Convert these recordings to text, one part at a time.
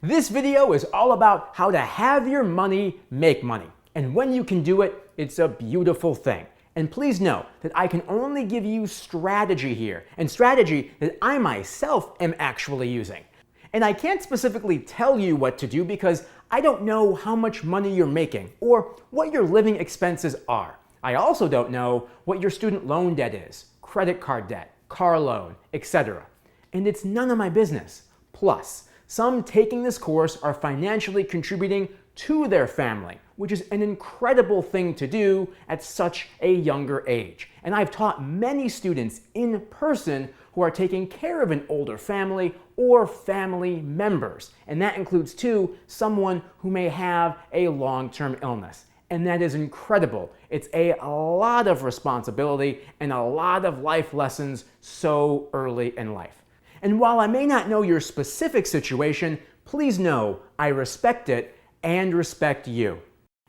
This video is all about how to have your money make money. And when you can do it, it's a beautiful thing. And please know that I can only give you strategy here, and strategy that I myself am actually using. And I can't specifically tell you what to do because I don't know how much money you're making or what your living expenses are. I also don't know what your student loan debt is, credit card debt, car loan, etc. And it's none of my business. Plus, some taking this course are financially contributing to their family, which is an incredible thing to do at such a younger age. And I've taught many students in person who are taking care of an older family or family members. And that includes, too, someone who may have a long-term illness. And that is incredible. It's a lot of responsibility and a lot of life lessons so early in life. And while I may not know your specific situation, please know I respect it and respect you.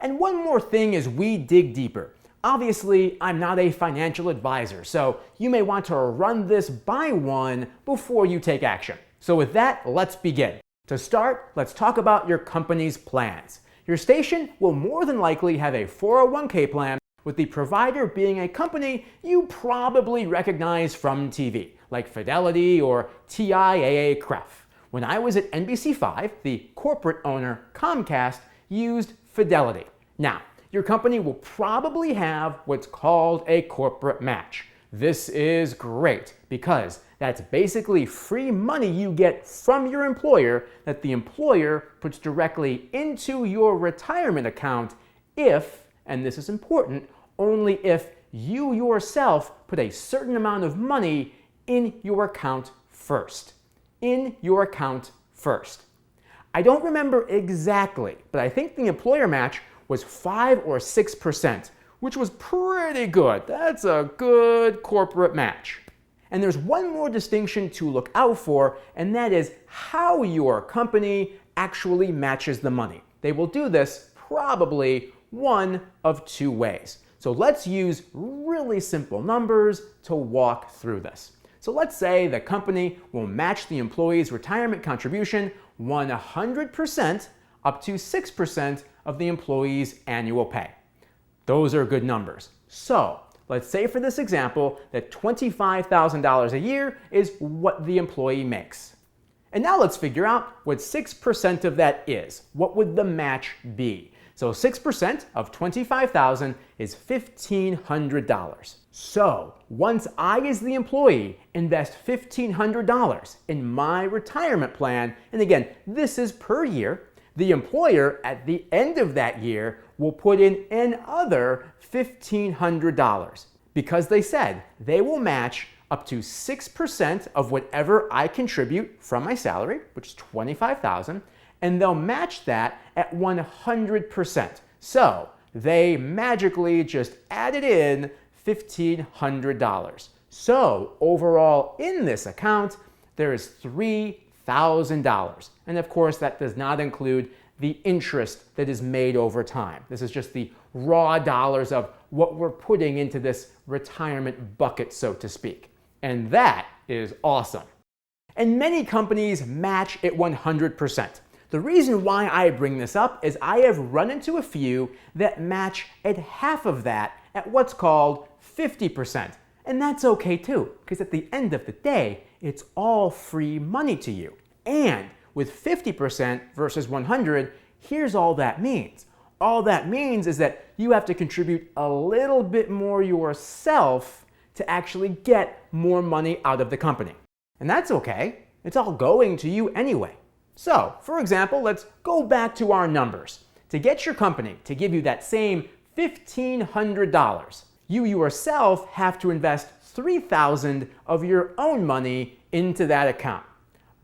And one more thing as we dig deeper. Obviously, I'm not a financial advisor, so you may want to run this by one before you take action. So with that, let's begin. To start, let's talk about your company's plans. Your station will more than likely have a 401k plan, with the provider being a company you probably recognize from TV, like Fidelity or TIAA-CREF. When I was at NBC5, the corporate owner, Comcast, used Fidelity. Now, your company will probably have what's called a corporate match. This is great because that's basically free money you get from your employer that the employer puts directly into your retirement account if, and this is important, only if you yourself put a certain amount of money in your account first. In your account first. I don't remember exactly, but I think the employer match was 5 or 6%, which was pretty good. That's a good corporate match. And there's one more distinction to look out for, and that is how your company actually matches the money. They will do this probably one of two ways. So let's use really simple numbers to walk through this. So let's say the company will match the employee's retirement contribution 100% up to 6% of the employee's annual pay. Those are good numbers. So let's say for this example that $25,000 a year is what the employee makes. And now let's figure out what 6% of that is. What would the match be? So 6% of $25,000 is $1,500. So once I, as the employee, invest $1,500 in my retirement plan, and again, this is per year, the employer at the end of that year will put in another $1,500 because they said they will match up to 6% of whatever I contribute from my salary, which is $25,000, and they'll match that at 100%. So they magically just added in $1,500. So overall in this account, there is $3,000. And of course, that does not include the interest that is made over time. This is just the raw dollars of what we're putting into this retirement bucket, so to speak. And that is awesome. And many companies match at 100%. The reason why I bring this up is I have run into a few that match at half of that at what's called 50%. And that's okay too, because at the end of the day, it's all free money to you. And with 50% versus 100, here's all that means. All that means is that you have to contribute a little bit more yourself to actually get more money out of the company. And that's okay. It's all going to you anyway. So, for example, let's go back to our numbers. To get your company to give you that same $1,500, you yourself have to invest $3,000 of your own money into that account.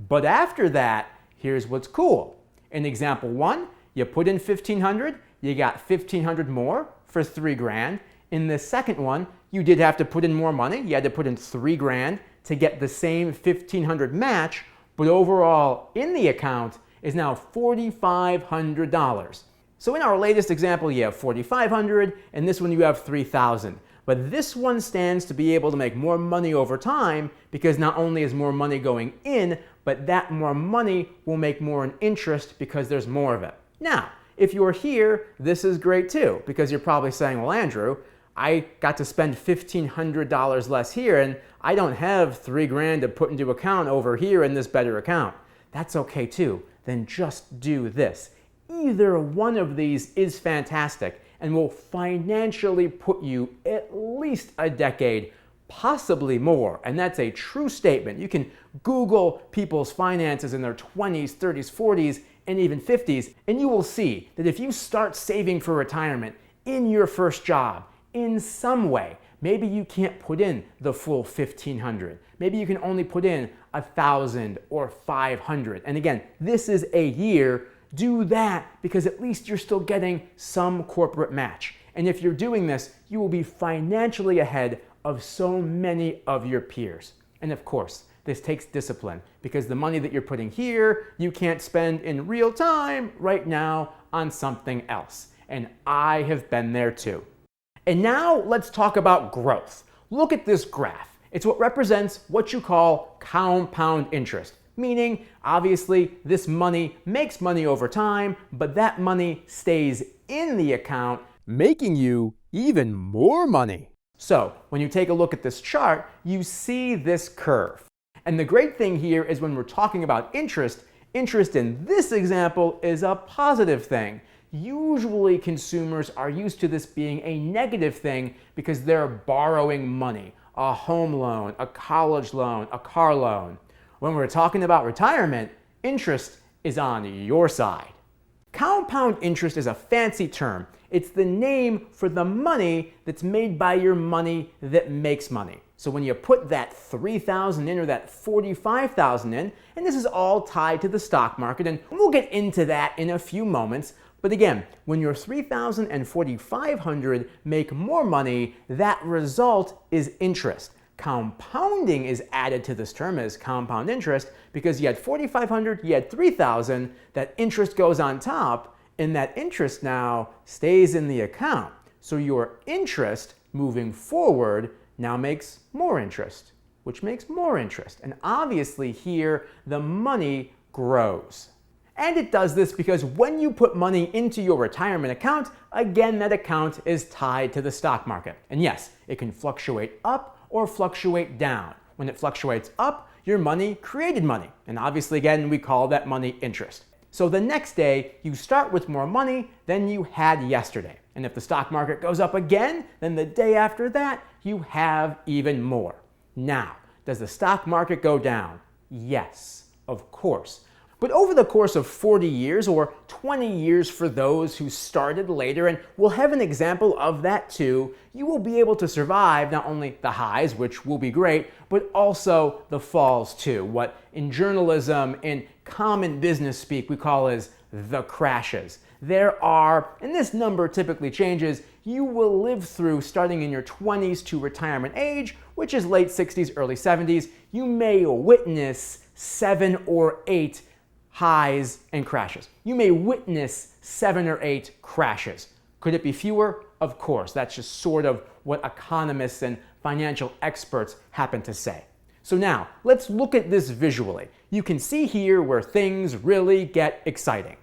But after that, here's what's cool. In example 1, you put in $1,500, you got $1,500 more for $3,000. In the second one, you did have to put in more money. You had to put in $3,000 to get the same $1,500 match, but overall in the account is now $4,500. So in our latest example, you have $4,500, and this one you have $3,000. But this one stands to be able to make more money over time because not only is more money going in, but that more money will make more in interest because there's more of it. Now, if you're here, this is great too, because you're probably saying, well, Andrew, I got to spend $1,500 less here and I don't have $3,000 to put into account over here in this better account. That's okay too. Then just do this. Either one of these is fantastic and will financially put you at least a decade, possibly more. And that's a true statement. You can Google people's finances in their 20s, 30s, 40s, and even 50s, and you will see that if you start saving for retirement in your first job, in some way, maybe you can't put in the full $1,500. Maybe you can only put in $1,000 or $500. And again, this is a year. Do that because at least you're still getting some corporate match. And if you're doing this, you will be financially ahead of so many of your peers. And of course, this takes discipline because the money that you're putting here, you can't spend in real time right now on something else. And I have been there too. And now let's talk about growth. Look at this graph. It's what represents what you call compound interest, meaning obviously this money makes money over time, but that money stays in the account, making you even more money. So when you take a look at this chart, you see this curve. And the great thing here is when we're talking about interest in this example is a positive thing. Usually consumers are used to this being a negative thing because they're borrowing money, a home loan, a college loan, a car loan. When we're talking about retirement, interest is on your side. Compound interest is a fancy term. It's the name for the money that's made by your money that makes money. So when you put that $3,000 in or that $45,000 in, and this is all tied to the stock market, and we'll get into that in a few moments. But again, when your $3,000 and $4,500 make more money, that result is interest. Compounding is added to this term as compound interest because you had $4,500, you had $3,000, that interest goes on top, and that interest now stays in the account. So your interest moving forward now makes more interest, which makes more interest. And obviously here, the money grows. And it does this because when you put money into your retirement account, again, that account is tied to the stock market. And yes, it can fluctuate up or fluctuate down. When it fluctuates up, your money created money. And obviously, again, we call that money interest. So the next day, you start with more money than you had yesterday. And if the stock market goes up again, then the day after that, you have even more. Now, does the stock market go down? Yes, of course. But over the course of 40 years or 20 years for those who started later, and we'll have an example of that too, you will be able to survive not only the highs, which will be great, but also the falls too. What in journalism, in common business speak, we call as the crashes. There are, and this number typically changes, you will live through starting in your 20s to retirement age, which is late 60s, early 70s. You may witness 7 or 8 highs and crashes. You may witness 7 or 8 crashes. Could it be fewer? Of course. That's just sort of what economists and financial experts happen to say. So now, let's look at this visually. You can see here where things really get exciting.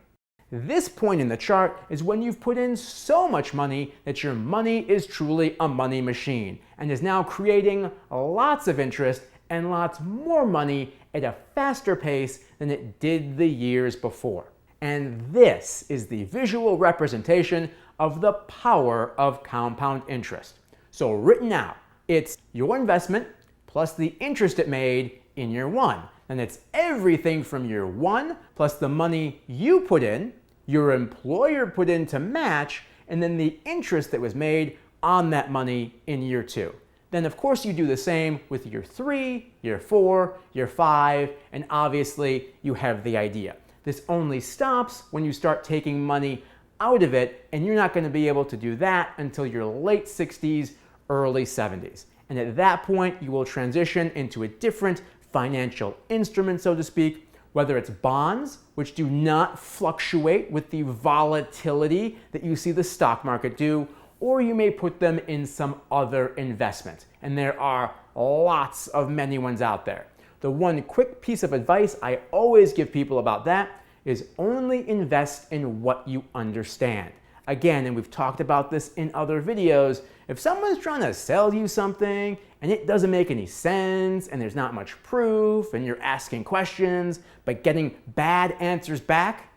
This point in the chart is when you've put in so much money that your money is truly a money machine and is now creating lots of interest and lots more money at a faster pace than it did the years before. And this is the visual representation of the power of compound interest. So written out, it's your investment plus the interest it made in year one. And it's everything from year one plus the money you put in, your employer put in to match, and then the interest that was made on that money in year two. Then of course you do the same with year 3, year 4, year 5, and obviously you have the idea. This only stops when you start taking money out of it, and you're not going to be able to do that until your late 60s, early 70s. And at that point, you will transition into a different financial instrument, so to speak, whether it's bonds, which do not fluctuate with the volatility that you see the stock market do, or you may put them in some other investment. And there are lots of many ones out there. The one quick piece of advice I always give people about that is only invest in what you understand. Again, and we've talked about this in other videos, if someone's trying to sell you something and it doesn't make any sense and there's not much proof and you're asking questions but getting bad answers back,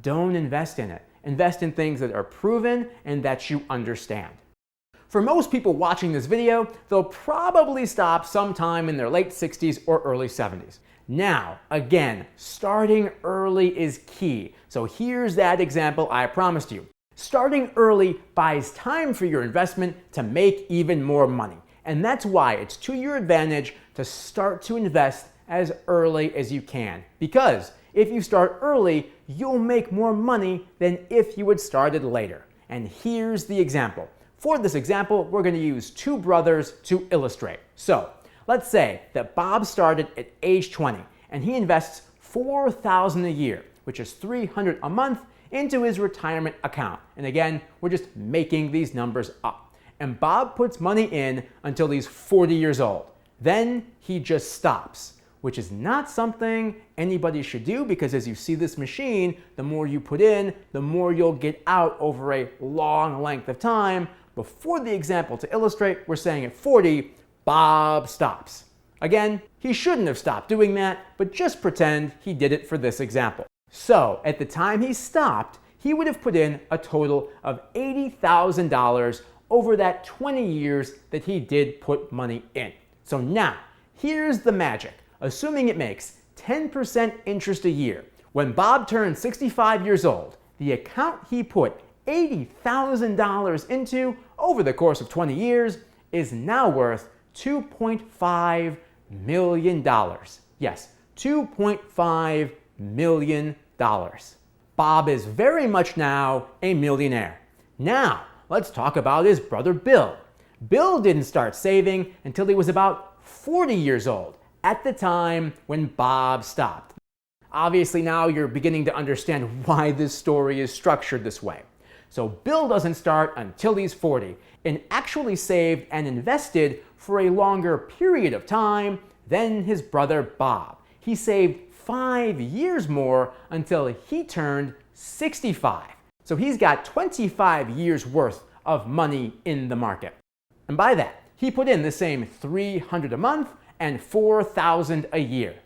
don't invest in it. Invest in things that are proven and that you understand. For most people watching this video, they'll probably stop sometime in their late 60s or early 70s. Now, again, starting early is key. So here's that example I promised you. Starting early buys time for your investment to make even more money. And that's why it's to your advantage to start to invest as early as you can. Because if you start early, you'll make more money than if you had started later. And here's the example. For this example, we're going to use two brothers to illustrate. So let's say that Bob started at age 20 and he invests $4,000 a year, which is $300 a month, into his retirement account. And again, we're just making these numbers up. And Bob puts money in until he's 40 years old. Then he just stops, which is not something anybody should do because as you see this machine, the more you put in, the more you'll get out over a long length of time. Before the example to illustrate, we're saying at 40, Bob stops. Again, he shouldn't have stopped doing that, but just pretend he did it for this example. So at the time he stopped, he would have put in a total of $80,000 over that 20 years that he did put money in. So now, here's the magic. Assuming it makes 10% interest a year, when Bob turns 65 years old, the account he put $80,000 into over the course of 20 years is now worth $2.5 million. Yes, $2.5 million. Bob is very much now a millionaire. Now, let's talk about his brother Bill. Bill didn't start saving until he was about 40 years old, at the time when Bob stopped. Obviously now you're beginning to understand why this story is structured this way. So Bill doesn't start until he's 40 and actually saved and invested for a longer period of time than his brother Bob. He saved 5 years more until he turned 65. So he's got 25 years worth of money in the market. And by that, he put in the same $300 a month and $4,000 a year.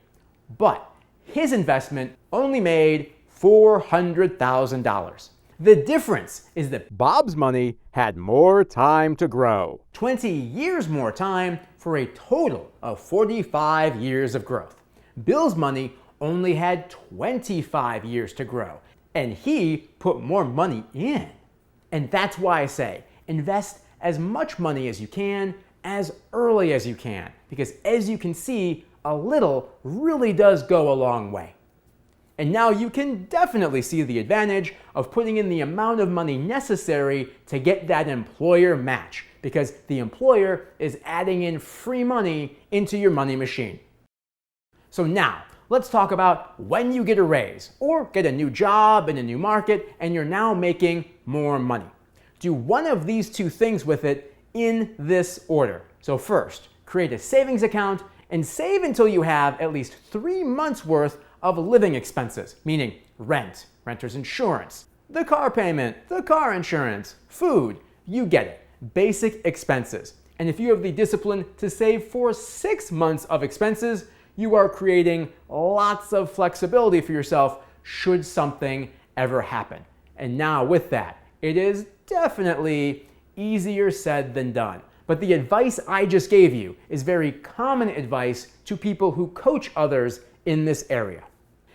But his investment only made $400,000. The difference is that Bob's money had more time to grow. 20 years more time for a total of 45 years of growth. Bill's money only had 25 years to grow, and he put more money in. And that's why I say, invest as much money as you can, as early as you can, because as you can see, a little really does go a long way. And now you can definitely see the advantage of putting in the amount of money necessary to get that employer match, because the employer is adding in free money into your money machine. So now, let's talk about when you get a raise or get a new job in a new market and you're now making more money. Do one of these two things with it in this order. So first, create a savings account and save until you have at least 3 months worth of living expenses, meaning rent, renter's insurance, the car payment, the car insurance, food, you get it, basic expenses. And if you have the discipline to save for 6 months of expenses, you are creating lots of flexibility for yourself should something ever happen. And now with that, it is definitely easier said than done. But the advice I just gave you is very common advice to people who coach others in this area.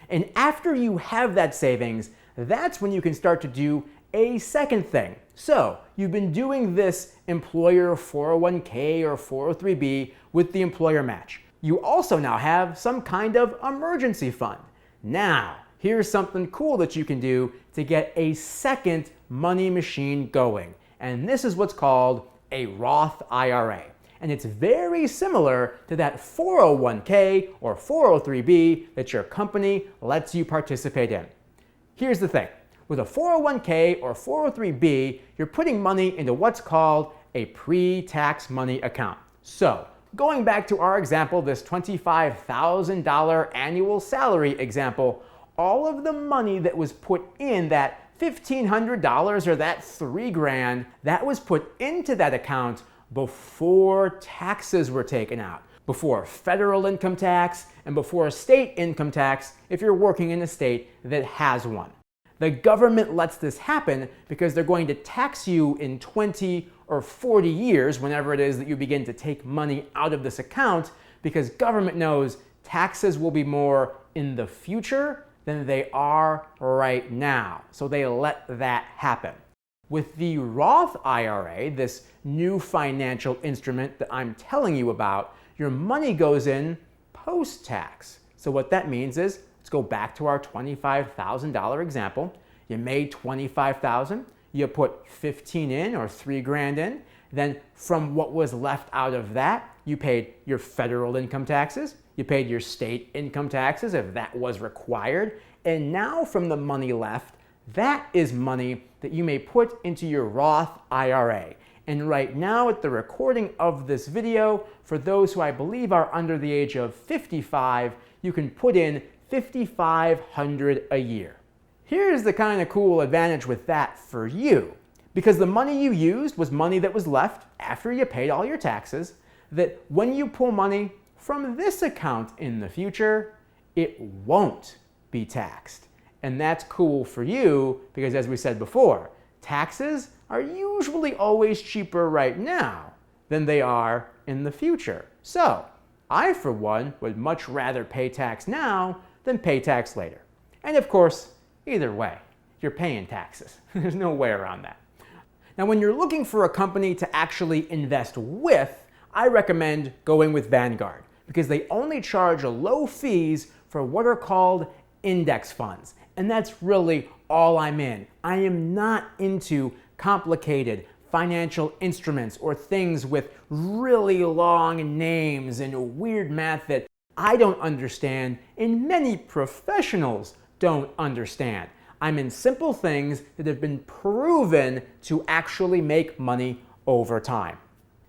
And after you have that savings, that's when you can start to do a second thing. So you've been doing this employer 401k or 403b with the employer match. You also now have some kind of emergency fund. Now, here's something cool that you can do to get a second money machine going. And this is what's called a Roth IRA. And it's very similar to that 401k or 403b that your company lets you participate in. Here's the thing. With a 401k or 403b, you're putting money into what's called a pre-tax money account. So, going back to our example, this $25,000 annual salary example, all of the money that was put in that $1,500 or that $3,000, that was put into that account before taxes were taken out, before federal income tax and before state income tax if you're working in a state that has one. The government lets this happen because they're going to tax you in 20 or 40 years, whenever it is that you begin to take money out of this account, because government knows taxes will be more in the future than they are right now. So they let that happen. With the Roth IRA, this new financial instrument that I'm telling you about, your money goes in post-tax. So what that means is, let's go back to our $25,000 example. You made $25,000, you put 15 in or $3,000 in, then from what was left out of that, you paid your federal income taxes, you paid your state income taxes if that was required, and now from the money left, that is money that you may put into your Roth IRA. And right now at the recording of this video, for those who I believe are under the age of 55, you can put in $5,500 a year. Here's the kind of cool advantage with that for you. Because the money you used was money that was left after you paid all your taxes, that when you pull money from this account in the future, it won't be taxed. And that's cool for you because, as we said before, taxes are usually always cheaper right now than they are in the future. So, I, for one, would much rather pay tax now than pay tax later. And of course, either way, you're paying taxes. There's no way around that. Now, when you're looking for a company to actually invest with, I recommend going with Vanguard because they only charge low fees for what are called index funds. And that's really all I'm in. I am not into complicated financial instruments or things with really long names and weird math that I don't understand and many professionals don't understand. I'm in simple things that have been proven to actually make money over time.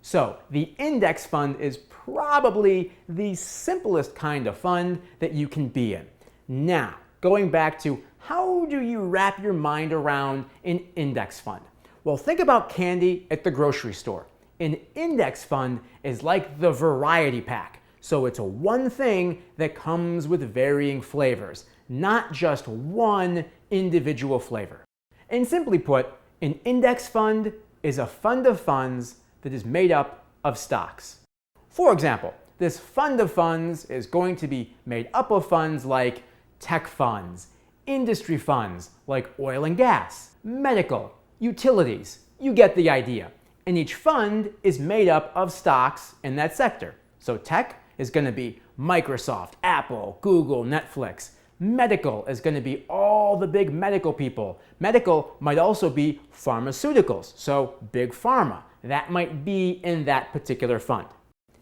So the index fund is probably the simplest kind of fund that you can be in. Now, going back to how do you wrap your mind around an index fund? Well, think about candy at the grocery store. An index fund is like the variety pack. So it's one thing that comes with varying flavors, not just one individual flavor. And simply put, an index fund is a fund of funds that is made up of stocks. For example, this fund of funds is going to be made up of funds like tech funds, industry funds like oil and gas, medical, utilities. You get the idea. And each fund is made up of stocks in that sector. So tech is going to be Microsoft, Apple, Google, Netflix. Medical is going to be all the big medical people. Medical might also be pharmaceuticals, so big pharma. That might be in that particular fund.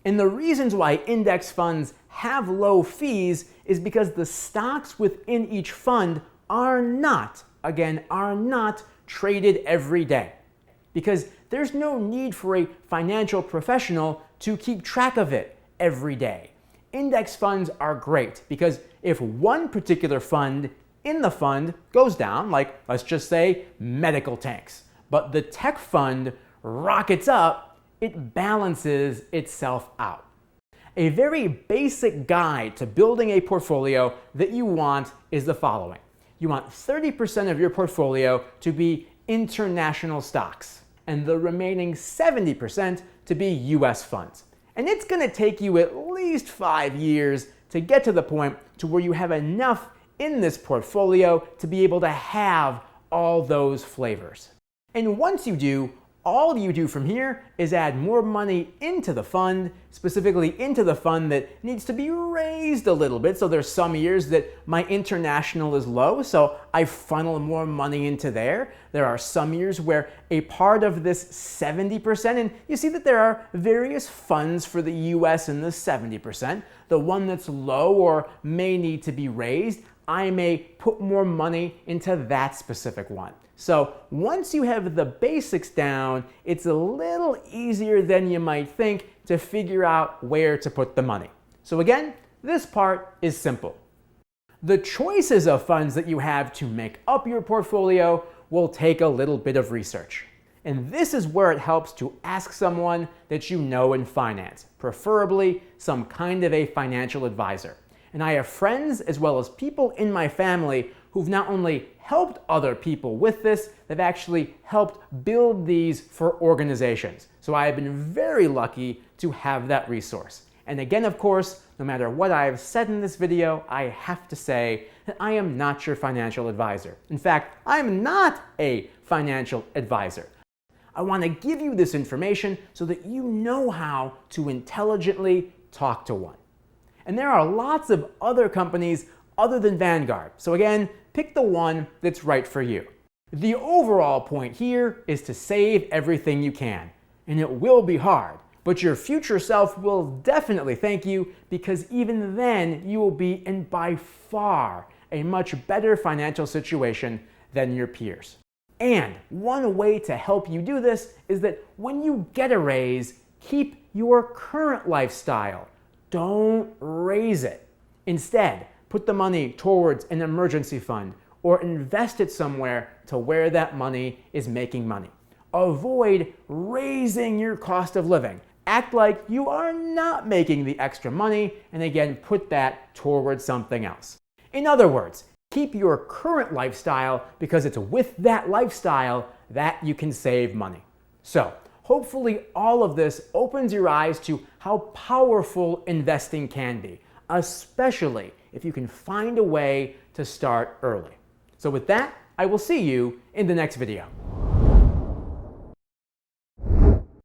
And the reasons why index funds have low fees is because the stocks within each fund are not traded every day. Because there's no need for a financial professional to keep track of it every day. Index funds are great because if one particular fund in the fund goes down, like let's just say medical tanks, but the tech fund rockets up, it balances itself out. A very basic guide to building a portfolio that you want is the following. You want 30% of your portfolio to be international stocks and the remaining 70% to be US funds. And it's going to take you at least 5 years to get to the point to where you have enough in this portfolio to be able to have all those flavors. And once you do, all you do from here is add more money into the fund, specifically into the fund that needs to be raised a little bit. So there's some years that my international is low, so I funnel more money into there. There are some years where a part of this 70%, and you see that there are various funds for the US in the 70%. The one that's low or may need to be raised, I may put more money into that specific one. So once you have the basics down, it's a little easier than you might think to figure out where to put the money. So again, this part is simple. The choices of funds that you have to make up your portfolio will take a little bit of research. And this is where it helps to ask someone that you know in finance, preferably some kind of a financial advisor. And I have friends as well as people in my family who've not only helped other people with this, they've actually helped build these for organizations. So I have been very lucky to have that resource. And again, of course, no matter what I've said in this video, I have to say that I am not your financial advisor. In fact, I'm not a financial advisor. I want to give you this information so that you know how to intelligently talk to one. And there are lots of other companies other than Vanguard. So again, pick the one that's right for you. The overall point here is to save everything you can. And it will be hard, but your future self will definitely thank you, because even then you will be in by far a much better financial situation than your peers. And one way to help you do this is that when you get a raise, keep your current lifestyle. Don't raise it. Instead, put the money towards an emergency fund or invest it somewhere to where that money is making money. Avoid raising your cost of living. Act like you are not making the extra money, and again, put that towards something else. In other words, keep your current lifestyle, because it's with that lifestyle that you can save money. So, hopefully all of this opens your eyes to how powerful investing can be, especially if you can find a way to start early. So with that, I will see you in the next video.